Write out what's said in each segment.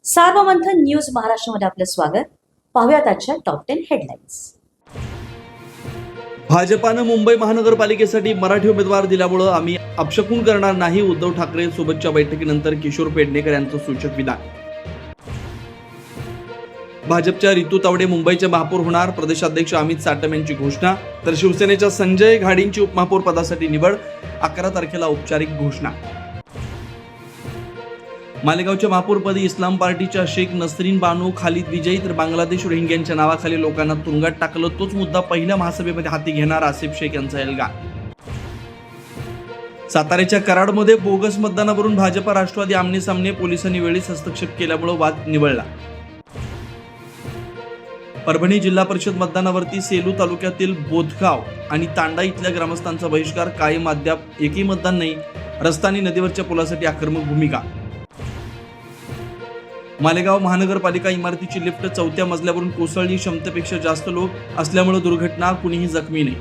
Sarvamanthan news महाराष्ट्रामध्ये आपलं स्वागत. पाहूयात आजच्या टॉप 10 हेडलाईन्स. भाजपानं मुंबई महानगरपालिकेसाठी मराठी उमेदवार दिल्यामुळे आम्ही अपशकुन करणार नाही. उद्धव ठाकरे सोबतच्या बैठकीनंतर किशोर पेडणेकर यांचं सूचक विधान. भाजपच्या रितू तावडे मुंबईचे महापौर होणार. प्रदेशाध्यक्ष अमित साटम यांची घोषणा. तर शिवसेनेच्या संजय घाडींची उपमहापौर पदासाठी निवड. 11 तारखेला औपचारिक घोषणा. मालेगावच्या महापौरपदी इस्लाम पार्टीच्या शेख नसरीन बानू खालिद विजयी तर बांगलादेश रोहिंग्यांच्या नावाखाली लोकांना तुरुंगात टाकलं. तोच मुद्दा पहिल्या महासभेमध्ये हाती घेणार आसिफ शेख यांचा एल्गार. साताऱ्याच्या कराडमध्ये बोगस मतदानावरून भाजपा राष्ट्रवादी आमने सामने. पोलिसांनी वेळीच हस्तक्षेप केल्यामुळे वाद निवळला. परभणी जिल्हा परिषद मतदानावरती सेलू तालुक्यातील बोधगाव आणि तांडा इथल्या ग्रामस्थांचा बहिष्कार कायम. अद्याप एकही मतदान नाही. रस्ता आणि नदीवरच्या पुलासाठी आक्रमक भूमिका. मालेगाव महानगरपालिका इमारतीची लिफ्ट 4थ्या मजल्यावरून कोसळली. क्षमतेपेक्षा जास्त लोक असल्यामुळे दुर्घटना. कुणीही जखमी नाही.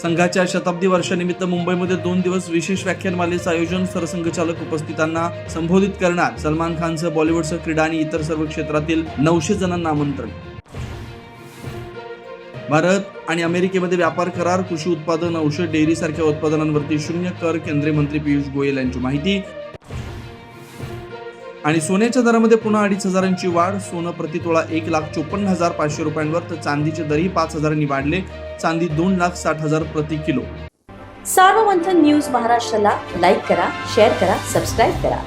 संघाच्या शताब्दी वर्षानिमित्त मुंबईमध्ये 2 दिवस विशेष व्याख्यानमालेचं आयोजन. सरसंघचालक उपस्थितांना संबोधित करणार. सलमान खानसह बॉलिवूडसह क्रीडा आणि इतर सर्व क्षेत्रातील 900 जणांना आमंत्रण. भारत आणि अमेरिकेमध्ये व्यापार करार. कृषी उत्पादन, औषध, डेअरी सारख्या उत्पादनांवरती 0 कर. केंद्रीय मंत्री पियुष गोयल यांची माहिती. आणि सोन्याच्या दरामध्ये पुन्हा 2,500ची वाढ. सोनं प्रतितोळा 1,54,500 रुपयांवर तर चांदीचे दरही 5,000नी वाढले. चांदी 2,60,000 प्रति किलो. सार्वमंथन न्यूज महाराष्ट्राला लाईक करा, शेअर करा, सबस्क्राईब करा.